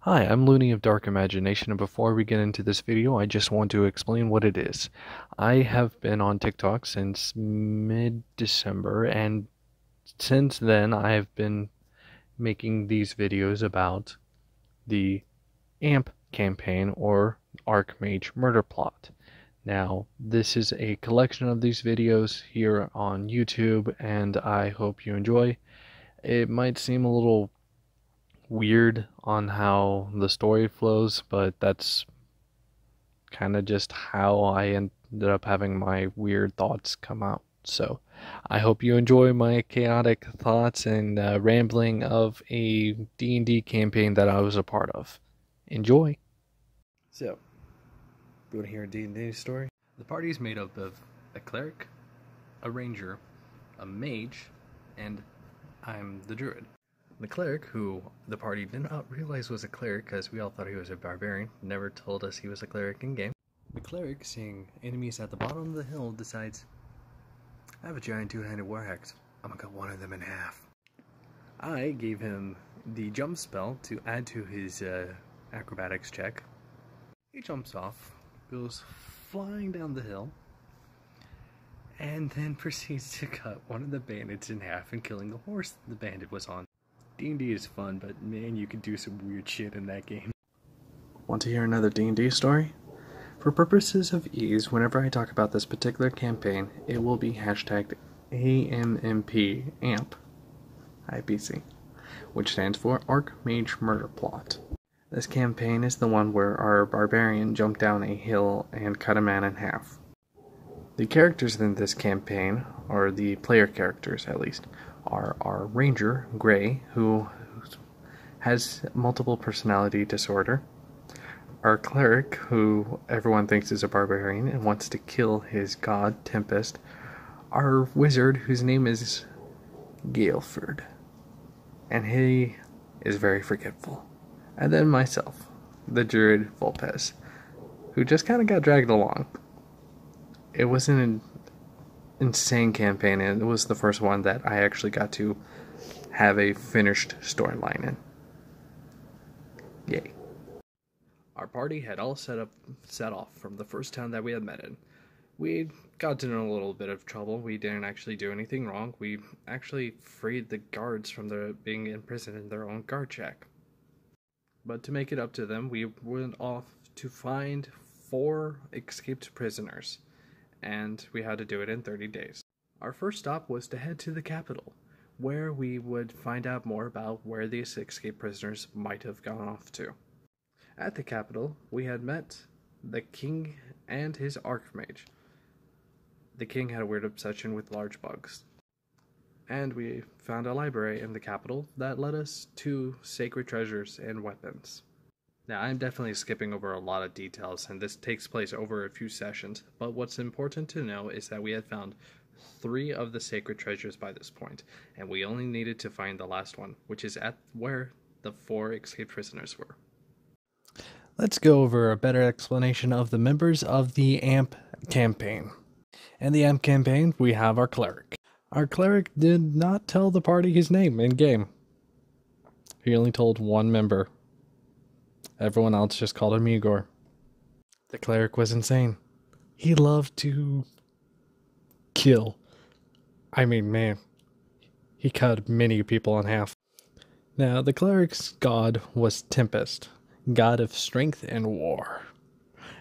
Hi, I'm Loony of Dark Imagination, and before we get into this video, I just want to explain what it is. I have been on TikTok since mid-December, and since then I have been making these videos about the AMP campaign, or Archmage Murder Plot. Now, this is a collection of these videos here on YouTube, and I hope you enjoy. It might seem a little weird on how the story flows, but that's kind of just how I ended up having my weird thoughts come out. So I hope you enjoy my chaotic thoughts and rambling of a D&D campaign that I was a part of. Enjoy! So, you want to hear a D&D story? The party is made up of a cleric, a ranger, a mage, and I'm the druid. The cleric, who the party did not realize was a cleric because we all thought he was a barbarian, never told us he was a cleric in game. The cleric, seeing enemies at the bottom of the hill, decides, I have a giant two-handed warhex. I'm gonna cut one of them in half. I gave him the jump spell to add to his acrobatics check. He jumps off, goes flying down the hill, and then proceeds to cut one of the bandits in half and killing the horse the bandit was on. D&D is fun, but man, you can do some weird shit in that game. Want to hear another D&D story? For purposes of ease, whenever I talk about this particular campaign, it will be hashtagged AMMP, AMP, IPC, which stands for Archmage Murder Plot. This campaign is the one where our barbarian jumped down a hill and cut a man in half. The characters in this campaign, or the player characters at least, are our ranger, Gray, who has multiple personality disorder, our cleric, who everyone thinks is a barbarian and wants to kill his god, Tempest, our wizard, whose name is Galeford, and he is very forgetful, and then myself, the druid Volpez, who just kind of got dragged along. It was an insane campaign, and it was the first one that I actually got to have a finished storyline in. Yay. Our party had all set off from the first town that we had met in. We got in a little bit of trouble. We didn't actually do anything wrong. We actually freed the guards from being imprisoned in their own guard shack. But to make it up to them, we went off to find 4 escaped prisoners, and we had to do it in 30 days. Our first stop was to head to the capital, where we would find out more about where these escaped prisoners might have gone off to. At the capital, we had met the king and his archmage. The king had a weird obsession with large bugs. And we found a library in the capital that led us to sacred treasures and weapons. Now, I'm definitely skipping over a lot of details, and this takes place over a few sessions, but what's important to know is that we had found 3 of the sacred treasures by this point, and we only needed to find the last one, which is at where the 4 escaped prisoners were. Let's go over a better explanation of the members of the AMP campaign. In the AMP campaign, we have our cleric. Our cleric did not tell the party his name in-game. He only told one member. Everyone else just called him Igor. The cleric was insane. He loved to kill. I mean, man, he cut many people in half. Now, the cleric's god was Tempest, god of strength and war.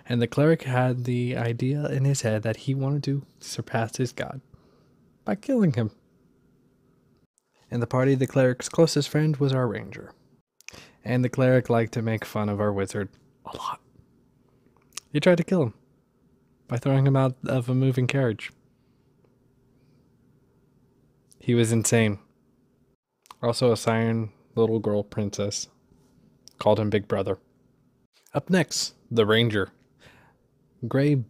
And the cleric had the idea in his head that he wanted to surpass his god by killing him. In the party, the cleric's closest friend was our ranger. And the cleric liked to make fun of our wizard a lot. He tried to kill him by throwing him out of a moving carriage. He was insane. Also, a siren little girl princess called him Big Brother. Up next, the ranger. Gray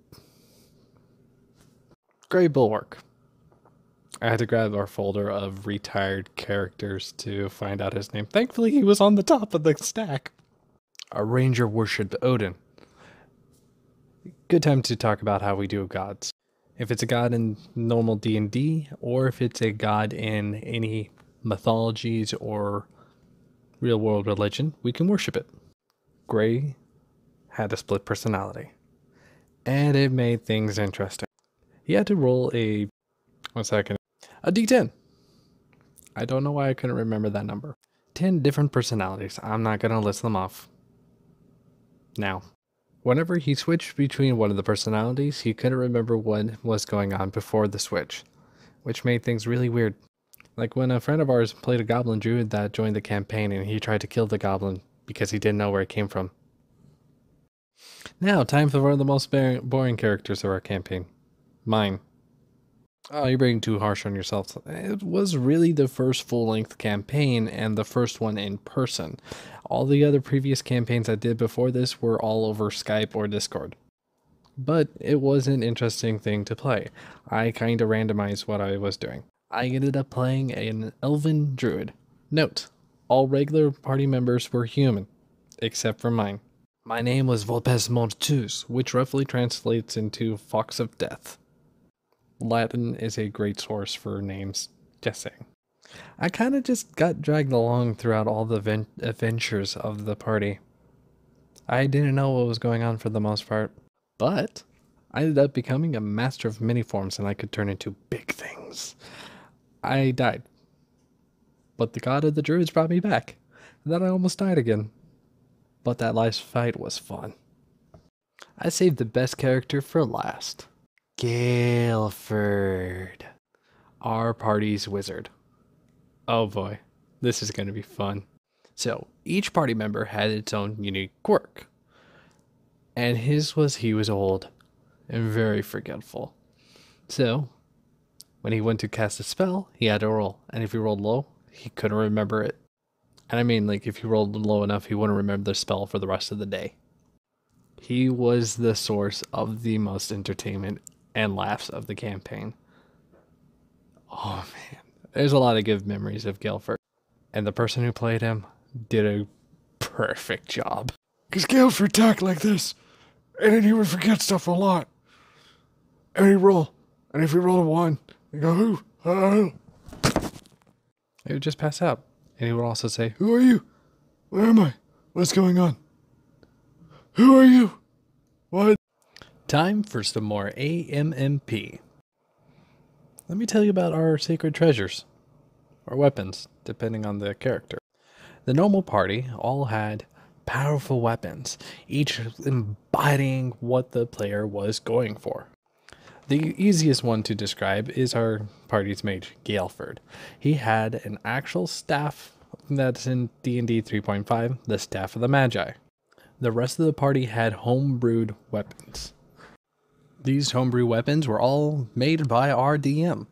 Bulwark. I had to grab our folder of retired characters to find out his name. Thankfully, he was on the top of the stack. Our ranger worshipped Odin. Good time to talk about how we do gods. If it's a god in normal D&D, or if it's a god in any mythologies or real-world religion, we can worship it. Gray had a split personality, and it made things interesting. He had to roll a D10. I don't know why I couldn't remember that number. 10 different personalities. I'm not going to list them off now. Whenever he switched between one of the personalities, he couldn't remember what was going on before the switch, which made things really weird. Like when a friend of ours played a goblin druid that joined the campaign and he tried to kill the goblin because he didn't know where it came from. Now, time for one of the most boring characters of our campaign. Mine. Oh, you're being too harsh on yourself. It was really the first full-length campaign and the first one in person. All the other previous campaigns I did before this were all over Skype or Discord. But it was an interesting thing to play. I kind of randomized what I was doing. I ended up playing an elven druid. Note, all regular party members were human, except for mine. My name was Vulpes Mortus, which roughly translates into Fox of Death. Latin is a great source for names, just saying. I kind of just got dragged along throughout all the adventures of the party. I didn't know what was going on for the most part, but I ended up becoming a master of many forms and I could turn into big things. I died, but the god of the druids brought me back, and then I almost died again. But that last fight was fun. I saved the best character for last. Guilford, our party's wizard. Oh boy, this is going to be fun. So, each party member had its own unique quirk. And his was he was old and very forgetful. So, when he went to cast a spell, he had to roll. And if he rolled low, he couldn't remember it. And I mean, like, if he rolled low enough, he wouldn't remember the spell for the rest of the day. He was the source of the most entertainment and laughs of the campaign. Oh man, there's a lot of good memories of Guilford. And the person who played him did a perfect job. Because Guilford talked like this, and then he would forget stuff a lot. And he'd roll, and if he rolled a 1, he'd go, who? He would just pass out. And he would also say, Who are you? Where am I? What's going on? Who are you? What? Time for some more AMMP. Let me tell you about our sacred treasures, or weapons, depending on the character. The normal party all had powerful weapons, each embodying what the player was going for. The easiest one to describe is our party's mage, Guilford. He had an actual staff that's in D&D 3.5, the Staff of the Magi. The rest of the party had homebrewed weapons. These homebrew weapons were all made by our DM.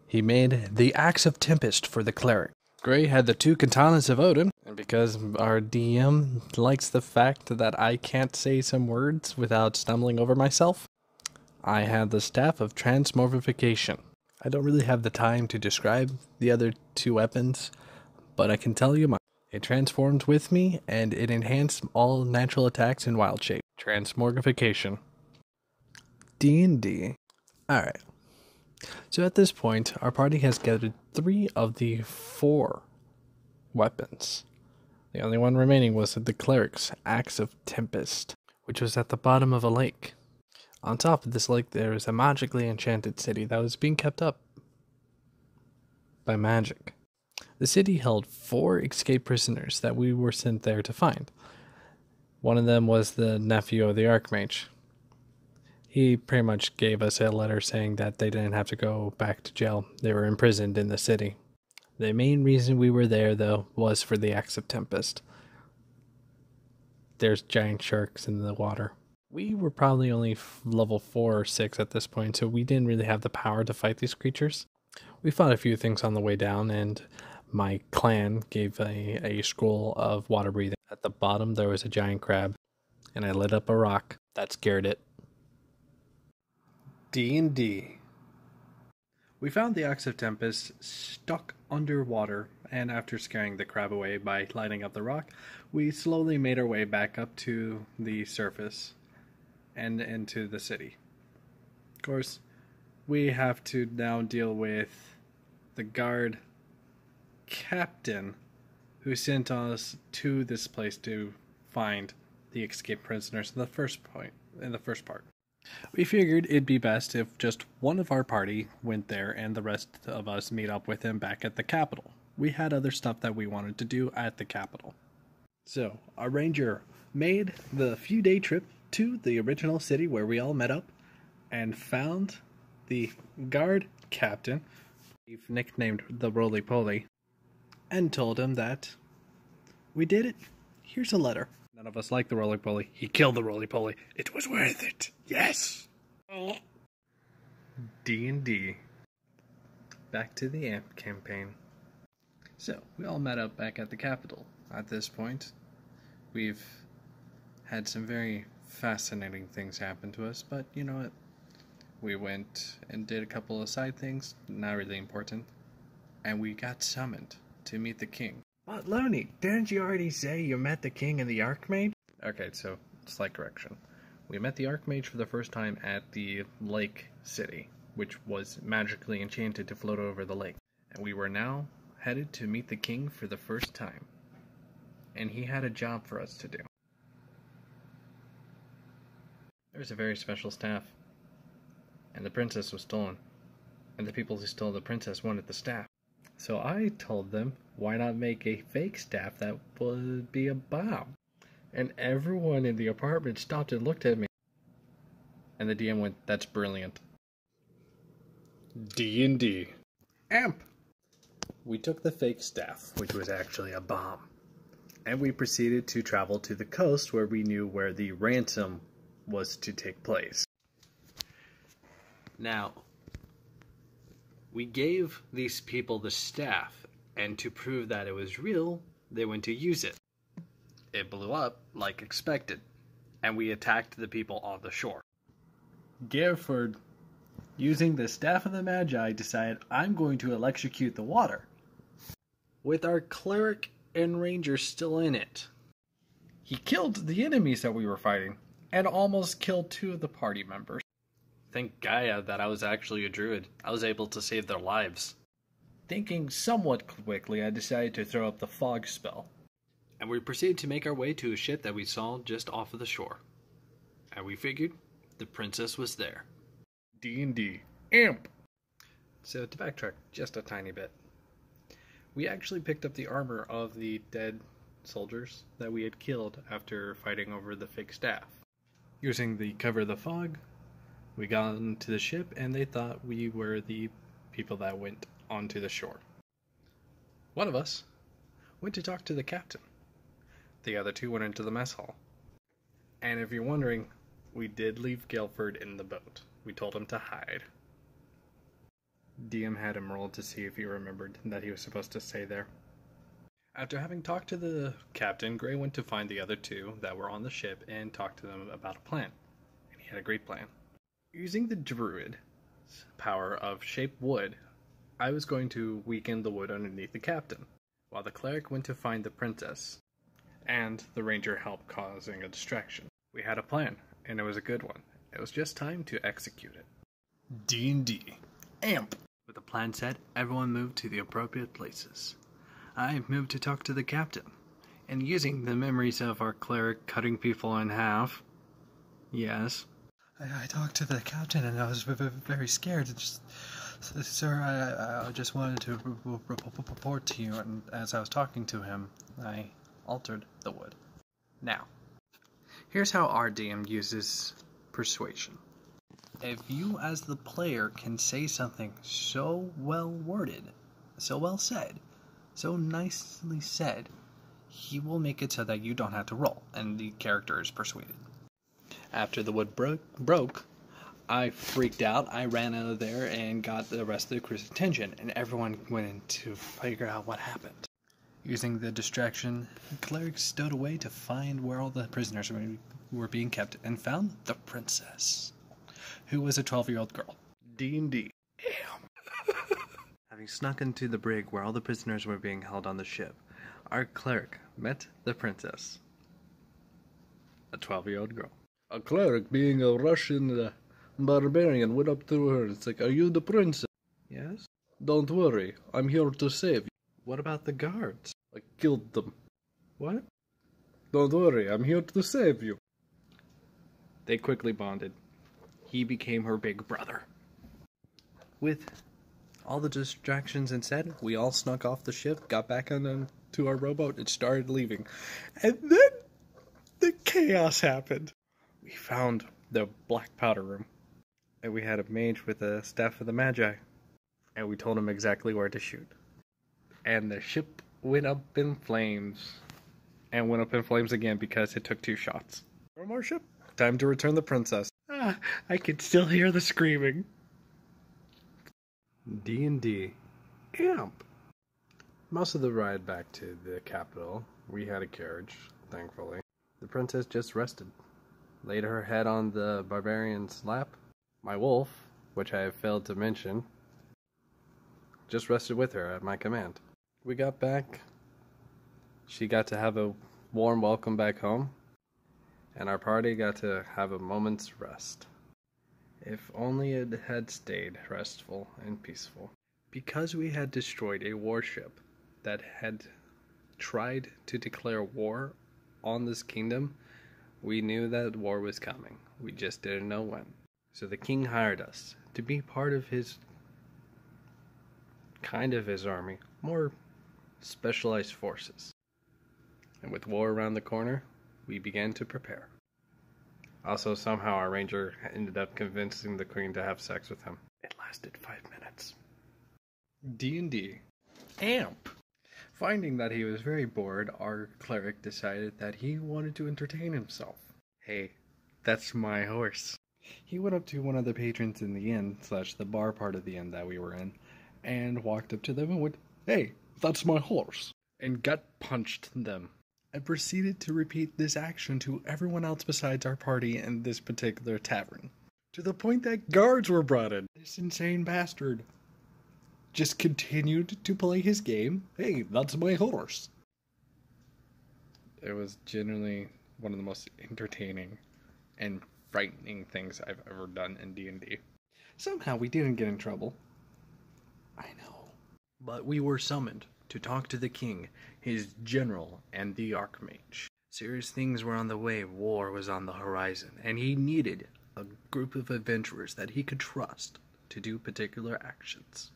He made the Axe of Tempest for the cleric. Gray had the 2 katanas of Odin, and because our DM likes the fact that I can't say some words without stumbling over myself, I had the Staff of Transmogrification. I don't really have the time to describe the other 2 weapons, but I can tell you it transformed with me, and it enhanced all natural attacks in wild shape. Transmogrification. D&D. Alright. So at this point, our party has gathered 3 of the 4 weapons. The only one remaining was the cleric's Axe of Tempest, which was at the bottom of a lake. On top of this lake, there is a magically enchanted city that was being kept up by magic. The city held 4 escaped prisoners that we were sent there to find. One of them was the nephew of the Archmage. He pretty much gave us a letter saying that they didn't have to go back to jail. They were imprisoned in the city. The main reason we were there, though, was for the Axe of Tempest. There's giant sharks in the water. We were probably only level 4 or 6 at this point, so we didn't really have the power to fight these creatures. We fought a few things on the way down, and my clan gave a scroll of water breathing. At the bottom, there was a giant crab, and I lit up a rock. That scared it. D&D. We found the Axe of Tempest stuck underwater, and after scaring the crab away by lighting up the rock, we slowly made our way back up to the surface and into the city. Of course, we have to now deal with the guard captain who sent us to this place to find the escaped prisoners in the first part. We figured it'd be best if just one of our party went there and the rest of us meet up with him back at the capital. We had other stuff that we wanted to do at the capital. So, our ranger made the few-day trip to the original city where we all met up and found the guard captain, we've nicknamed the Roly-Poly, and told him that we did it. Here's a letter. None of us like the Roly-Poly. He killed the Roly-Poly. It was worth it. Yes! D&D. Back to the AMP campaign. So, we all met up back at the capital. At this point, we've had some very fascinating things happen to us, but you know what? We went and did a couple of side things, not really important, and we got summoned to meet the king. But Loony, didn't you already say you met the king and the Archmage? Okay, so, slight correction. We met the Archmage for the first time at the lake city, which was magically enchanted to float over the lake. And we were now headed to meet the king for the first time. And he had a job for us to do. There was a very special staff. And the princess was stolen. And the people who stole the princess wanted the staff. So I told them, why not make a fake staff that would be a bomb? And everyone in the apartment stopped and looked at me. And the DM went, that's brilliant. D&D. AMP! We took the fake staff, which was actually a bomb. And we proceeded to travel to the coast where we knew where the ransom was to take place. Now, we gave these people the staff, and to prove that it was real, they went to use it. It blew up like expected, and we attacked the people on the shore. Gerford, using the Staff of the Magi, decided, I'm going to electrocute the water. With our cleric and ranger still in it. He killed the enemies that we were fighting, and almost killed 2 of the party members. Thank Gaia that I was actually a druid. I was able to save their lives. Thinking somewhat quickly, I decided to throw up the fog spell. And we proceeded to make our way to a ship that we saw just off of the shore. And we figured the princess was there. D&D. AMP! So to backtrack just a tiny bit. We actually picked up the armor of the dead soldiers that we had killed after fighting over the fake staff. Using the cover of the fog, we got into the ship and they thought we were the people that went onto the shore. One of us went to talk to the captain. The other 2 went into the mess hall. And if you're wondering, we did leave Guilford in the boat. We told him to hide. DM had him roll to see if he remembered that he was supposed to stay there. After having talked to the captain, Gray went to find the other 2 that were on the ship and talk to them about a plan. And he had a great plan. Using the druid's power of shape wood, I was going to weaken the wood underneath the captain, while the cleric went to find the princess, and the ranger helped causing a distraction. We had a plan, and it was a good one. It was just time to execute it. D&D. AMP! With the plan set, everyone moved to the appropriate places. I moved to talk to the captain, and using the memories of our cleric cutting people in half. Yes. I talked to the captain and I was very scared. Sir, I just wanted to report to you, and as I was talking to him, I altered the wood. Now, here's how our DM uses persuasion. If you as the player can say something so well worded, so well said, so nicely said, he will make it so that you don't have to roll, and the character is persuaded. After the wood broke, I freaked out. I ran out of there and got the rest of the crew's attention, and everyone went in to figure out what happened. Using the distraction, the cleric stowed away to find where all the prisoners were being kept, and found the princess, who was a 12-year-old girl. D&D. Having snuck into the brig where all the prisoners were being held on the ship, our cleric met the princess, a 12-year-old girl. A cleric, being a Russian barbarian, went up to her. It's like, are you the princess? Yes? Don't worry, I'm here to save you. What about the guards? I killed them. What? Don't worry, I'm here to save you. They quickly bonded. He became her big brother. With all the distractions instead, we all snuck off the ship, got back onto our rowboat, and started leaving. And then the chaos happened. We found the black powder room, and we had a mage with a staff of the Magi, and we told him exactly where to shoot. And the ship went up in flames, and went up in flames again because it took 2 shots. From our ship, time to return the princess. I can still hear the screaming. D&D AMP. Most of the ride back to the capital, we had a carriage, thankfully. The princess just rested, laid her head on the barbarian's lap. My wolf, which I have failed to mention, just rested with her at my command. We got back. She got to have a warm welcome back home, and our party got to have a moment's rest. If only it had stayed restful and peaceful. Because we had destroyed a warship that had tried to declare war on this kingdom, we knew that war was coming. We just didn't know when. So the king hired us to be part of his army, more specialized forces. And with war around the corner, we began to prepare. Also, somehow our ranger ended up convincing the queen to have sex with him. It lasted 5 minutes. D&D AMP. Finding that he was very bored, our cleric decided that he wanted to entertain himself. Hey, that's my horse. He went up to one of the patrons in the inn, / the bar part of the inn that we were in, and walked up to them and went, "Hey, that's my horse," and gut punched them. I proceeded to repeat this action to everyone else besides our party in this particular tavern, to the point that guards were brought in. This insane bastard just continued to play his game. "Hey, that's my horse." It was generally one of the most entertaining and frightening things I've ever done in D&D. Somehow we didn't get in trouble. I know. But we were summoned to talk to the king, his general, and the archmage. Serious things were on the way, war was on the horizon, and he needed a group of adventurers that he could trust to do particular actions.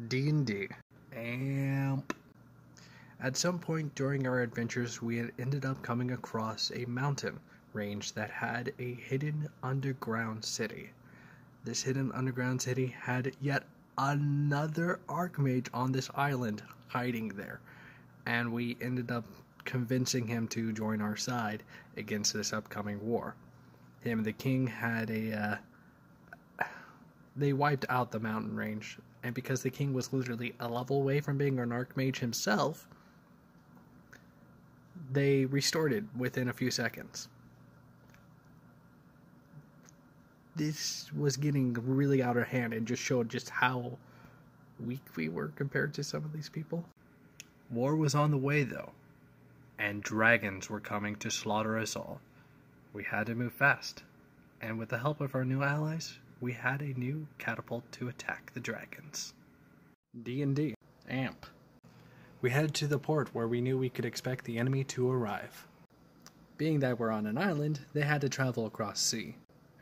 D&D AMP. At some point during our adventures, we had ended up coming across a mountain range that had a hidden underground city. This hidden underground city had yet another archmage on this island hiding there, and we ended up convincing him to join our side against this upcoming war. Him and the king had they wiped out the mountain range, and because the king was literally a level away from being an archmage himself, they restored it within a few seconds. This was getting really out of hand and just showed just how weak we were compared to some of these people. War was on the way though, and dragons were coming to slaughter us all. We had to move fast, and with the help of our new allies, we had a new catapult to attack the dragons. D&D AMP. We headed to the port where we knew we could expect the enemy to arrive. Being that we're on an island, they had to travel across sea,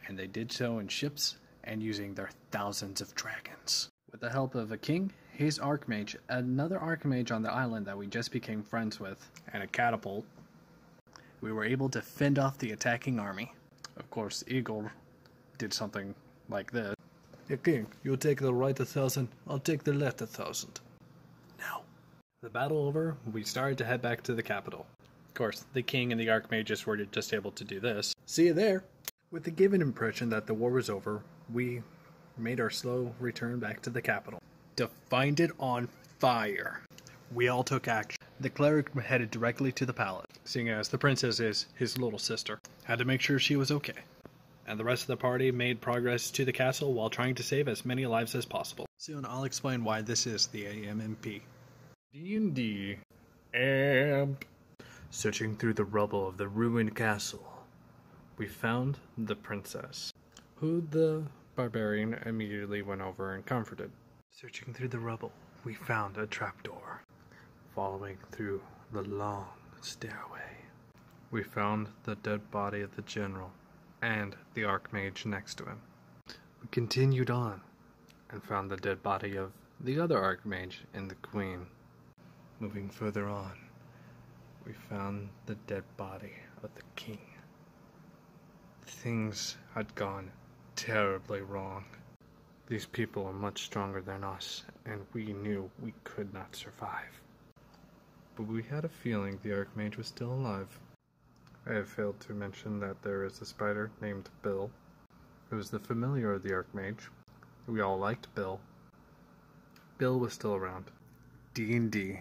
and they did so in ships and using their thousands of dragons. With the help of a king, his archmage, another archmage on the island that we just became friends with, and a catapult, we were able to fend off the attacking army. Of course, Eagle did something like this. "Hey king, you take the right 1,000, I'll take the left 1,000. No. The battle over, we started to head back to the capital. Of course, the king and the archmages were just able to do this. See you there. With the given impression that the war was over, we made our slow return back to the capital to find it on fire. We all took action. The cleric headed directly to the palace, seeing as the princess is his little sister. Had to make sure she was okay. And the rest of the party made progress to the castle while trying to save as many lives as possible. Soon I'll explain why this is the AMMP. D&D AMP. Searching through the rubble of the ruined castle, we found the princess, who the barbarian immediately went over and comforted. Searching through the rubble, we found a trapdoor. Following through the long stairway. We found the dead body of the general and the archmage next to him. We continued on and found the dead body of the other archmage and the queen. Moving further on, we found the dead body of the king. Things had gone terribly wrong. These people are much stronger than us, and we knew we could not survive. But we had a feeling the archmage was still alive. I have failed to mention that there is a spider named Bill, who was the familiar of the archmage. We all liked Bill. Bill was still around. D&D.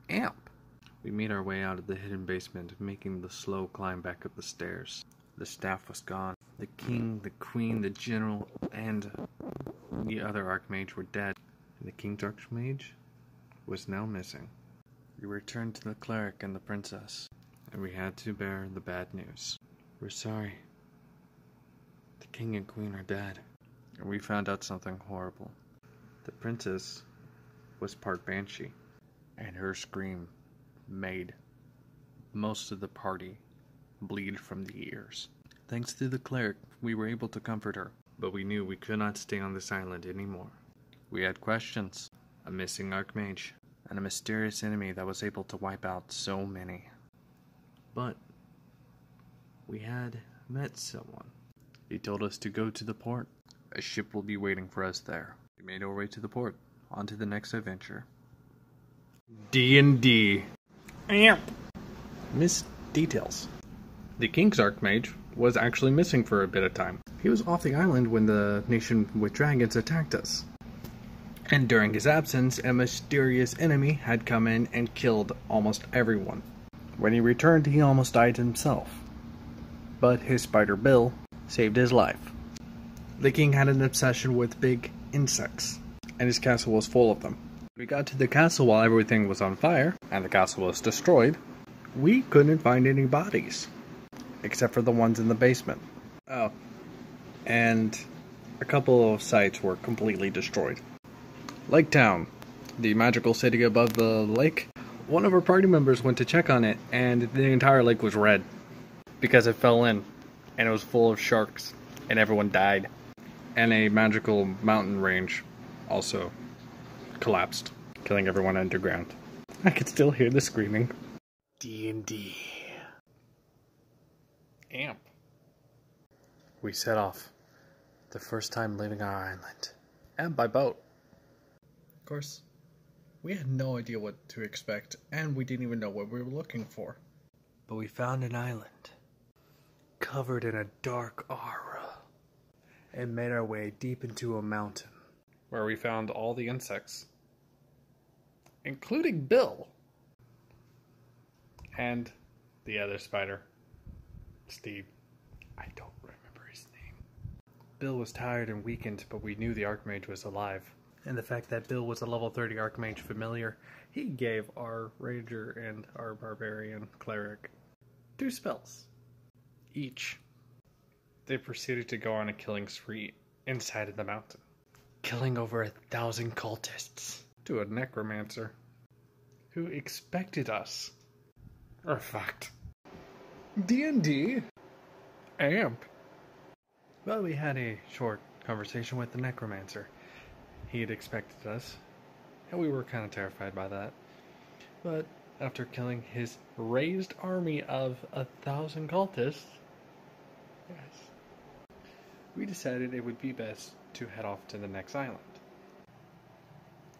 AMP. We made our way out of the hidden basement, making the slow climb back up the stairs. The staff was gone. The king, the queen, the general, and the other archmage were dead. And the king's archmage was now missing. We returned to the cleric and the princess, and we had to bear the bad news. We're sorry. The king and queen are dead. And we found out something horrible. The princess was part banshee, and her scream made most of the party bleed from the ears. Thanks to the cleric, we were able to comfort her, but we knew we could not stay on this island anymore. We had questions, a missing archmage, and a mysterious enemy that was able to wipe out so many. But we had met someone. He told us to go to the port. A ship will be waiting for us there. We made our way to the port, on to the next adventure. D&D. AMP. Missed details. The King's Archmage was actually missing for a bit of time. He was off the island when the nation with dragons attacked us. And during his absence, a mysterious enemy had come in and killed almost everyone. When he returned, he almost died himself. But his spider Bill saved his life. The king had an obsession with big insects, and his castle was full of them. We got to the castle while everything was on fire, and the castle was destroyed. We couldn't find any bodies, except for the ones in the basement. Oh, and a couple of sites were completely destroyed. Lake Town, the magical city above the lake. One of our party members went to check on it, and the entire lake was red because it fell in, and it was full of sharks, and everyone died. And a magical mountain range also collapsed, killing everyone underground. I could still hear the screaming. D&D. AMP. We set off. The first time leaving our island. And by boat. Of course, we had no idea what to expect, and we didn't even know what we were looking for. But we found an island, covered in a dark aura, and made our way deep into a mountain, where we found all the insects, including Bill, and the other spider, Steve. I don't remember his name. Bill was tired and weakened, but we knew the Archmage was alive. And the fact that Bill was a level 30 Archmage familiar, he gave our Ranger and our Barbarian Cleric 2 spells each. They proceeded to go on a killing spree inside of the mountain, killing over 1,000 cultists to a necromancer who expected us. Or fucked. D&D? AMP. Well, we had a short conversation with the necromancer. He had expected us, and we were kind of terrified by that. But after killing his raised army of 1,000 cultists, yes, we decided it would be best to head off to the next island.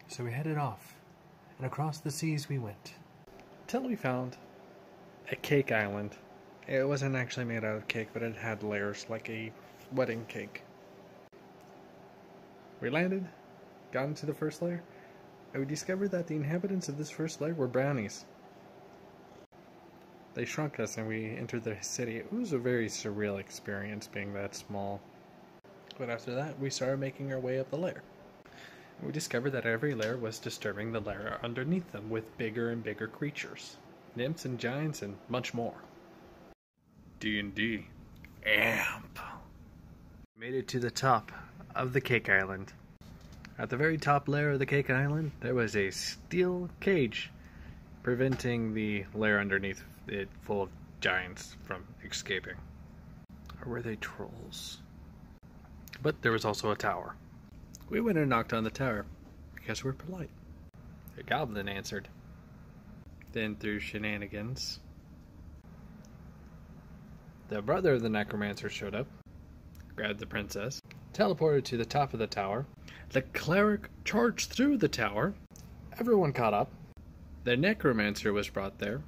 So we headed off, and across the seas we went, till we found a cake island. It wasn't actually made out of cake, but it had layers like a wedding cake. We landed, got into the first layer, and we discovered that the inhabitants of this first layer were brownies. They shrunk us and we entered the city. It was a very surreal experience being that small. But after that, we started making our way up the layer. And we discovered that every layer was disturbing the layer underneath them with bigger and bigger creatures. Nymphs and giants and much more. D&D. AMP. Made it to the top of the Cake Island. At the very top layer of the Cake Island, there was a steel cage preventing the lair underneath it full of giants from escaping. Or were they trolls? But there was also a tower. We went and knocked on the tower because we're polite. The goblin answered. Then through shenanigans, the brother of the necromancer showed up, grabbed the princess, teleported to the top of the tower. The cleric charged through the tower. Everyone caught up. The necromancer was brought there.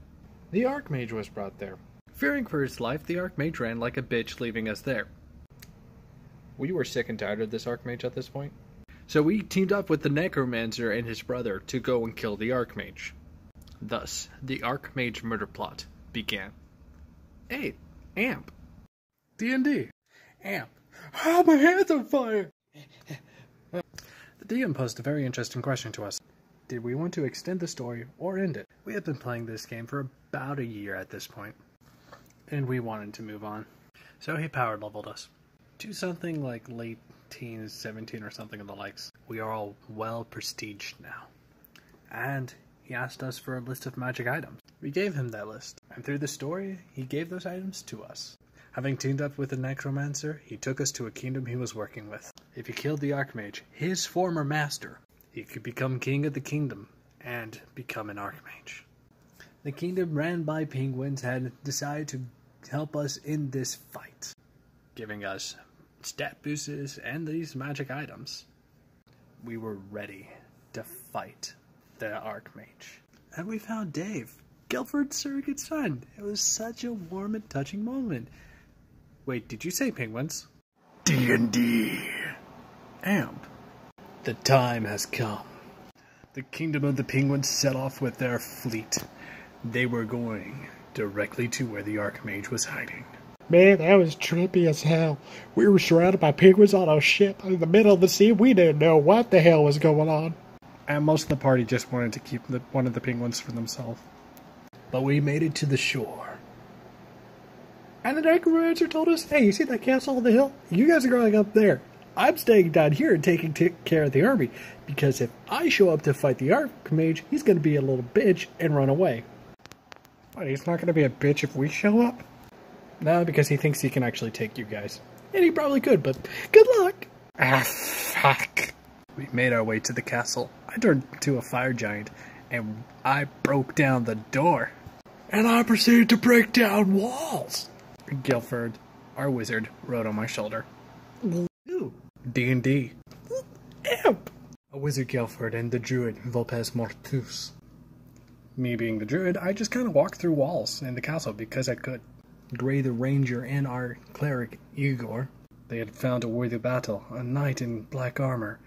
The archmage was brought there. Fearing for his life, the archmage ran like a bitch, leaving us there. We were sick and tired of this archmage at this point. So we teamed up with the necromancer and his brother to go and kill the archmage. Thus, the archmage murder plot began. Hey, AMP. DND. AMP. Ah, my hands on fire! The DM posed a very interesting question to us. Did we want to extend the story or end it? We had been playing this game for about a year at this point, and we wanted to move on. So he power leveled us to something like late teens, 17 or something of the likes. We are all well prestiged now. And he asked us for a list of magic items. We gave him that list, and through the story, he gave those items to us. Having teamed up with the necromancer, he took us to a kingdom he was working with. If he killed the archmage, his former master, he could become king of the kingdom and become an archmage. The kingdom ran by penguins had decided to help us in this fight, giving us stat boosts and these magic items. We were ready to fight the archmage. And we found Dave, Guilford's surrogate son. It was such a warm and touching moment. Wait, did you say penguins? D&D. AMP. The time has come. The kingdom of the penguins set off with their fleet. They were going directly to where the archmage was hiding. Man, that was trippy as hell. We were surrounded by penguins on a ship in the middle of the sea. We didn't know what the hell was going on. And most of the party just wanted to keep one of the penguins for themselves. But we made it to the shore. And the necromancer told us, hey, you see that castle on the hill? You guys are going up there. I'm staying down here and taking care of the army. Because if I show up to fight the archmage, he's going to be a little bitch and run away. What, he's not going to be a bitch if we show up? No, because he thinks he can actually take you guys. And he probably could, but good luck. Ah, fuck. We made our way to the castle. I turned into a fire giant, and I broke down the door. And I proceeded to break down walls. Guilford, our wizard, rode on my shoulder. Ooh. D&D. AMP. A wizard Guilford and the druid Vulpes Mortus. Me being the druid, I just kind of walked through walls in the castle because I could. Gray the ranger and our cleric Igor, they had found a worthy battle, a knight in black armor.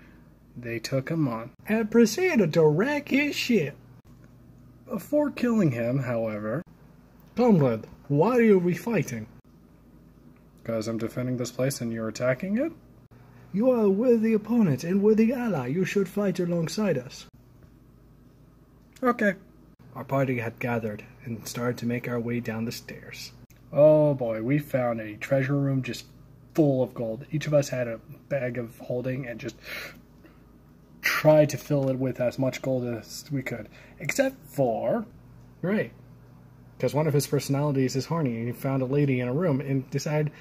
They took him on And proceeded to wreck his ship. Before killing him, however... Tomlin, why are we fighting? Because I'm defending this place and you're attacking it? You are a worthy opponent and worthy ally. You should fight alongside us. Okay. Our party had gathered and started to make our way down the stairs. Oh boy, we found a treasure room just full of gold. Each of us had a bag of holding and just tried to fill it with as much gold as we could. Except for... Right. Because one of his personalities is horny and he found a lady in a room and decided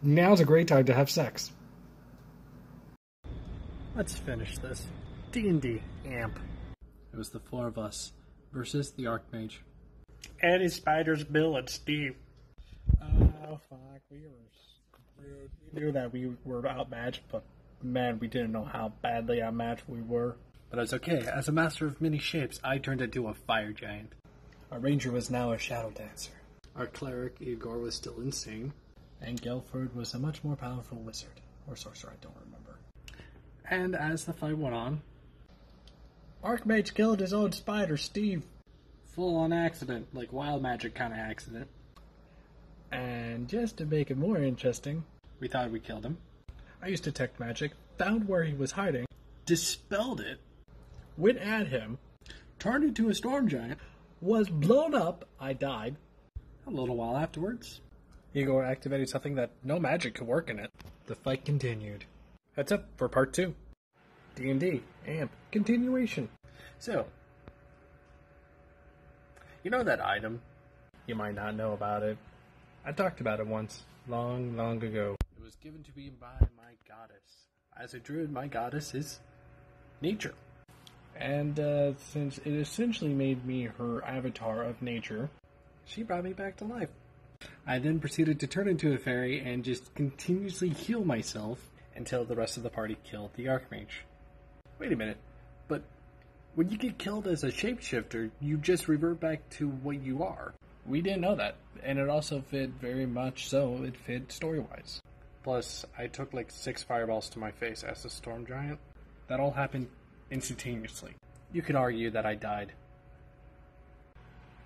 now's a great time to have sex. Let's finish this. D&D, AMP. It was the four of us versus the archmage. And his spiders, Bill and Steve. Oh, fuck. We knew that we were outmatched, but man, we didn't know how badly outmatched we were. But it's okay. As a master of many shapes, I turned into a fire giant. Our ranger was now a shadow dancer. Our cleric, Igor, was still insane. And Guilford was a much more powerful wizard. Or sorcerer, I don't remember. And as the fight went on... Archmage killed his own spider, Steve. Full on accident, like wild magic kind of accident. And just to make it more interesting, we thought we killed him. I used detect magic, found where he was hiding, dispelled it, went at him, turned into a storm giant, was blown up, I died. A little while afterwards, Igor activated something that no magic could work in it. The fight continued. That's it for part 2. D&D, AMP, continuation. So, You know that item? You might not know about it. I talked about it once, long, long ago. It was given to me by my goddess. As a druid, my goddess is nature. And since it essentially made me her avatar of nature, She brought me back to life. I then proceeded to turn into a fairy and just continuously heal myself until the rest of the party killed the Archmage. Wait a minute, but when you get killed as a shapeshifter, you just revert back to what you are. we didn't know that. And it also fit very much so, it fit story-wise. Plus, I took like 6 fireballs to my face as a storm giant. That all happened instantaneously. You could argue that I died.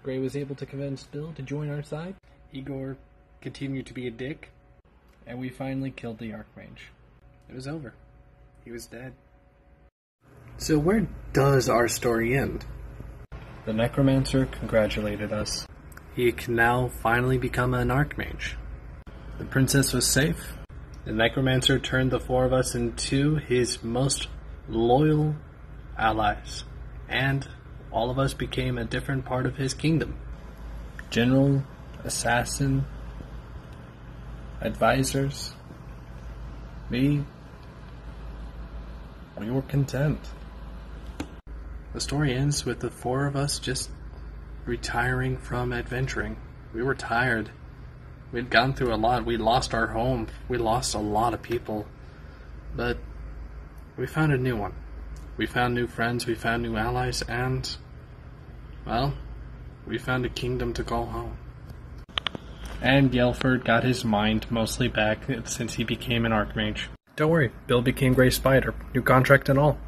Gray was able to convince Bill to join our side, Igor continued to be a dick. and we finally killed the Archmage. It was over. He was dead. So where does our story end? The Necromancer congratulated us. He can now finally become an Archmage. The princess was safe. The Necromancer turned the 4 of us into his most loyal allies. And all of us became a different part of his kingdom. General, assassin, advisors. We were content. The story ends with the 4 of us just retiring from adventuring. We were tired. We'd gone through a lot. We lost our home. We lost a lot of people. But we found a new one. We found new friends. We found new allies. And, well, we found a kingdom to call home. And Yelford got his mind mostly back since he became an Archmage. Don't worry, Bill became Grey Spider. New contract and all.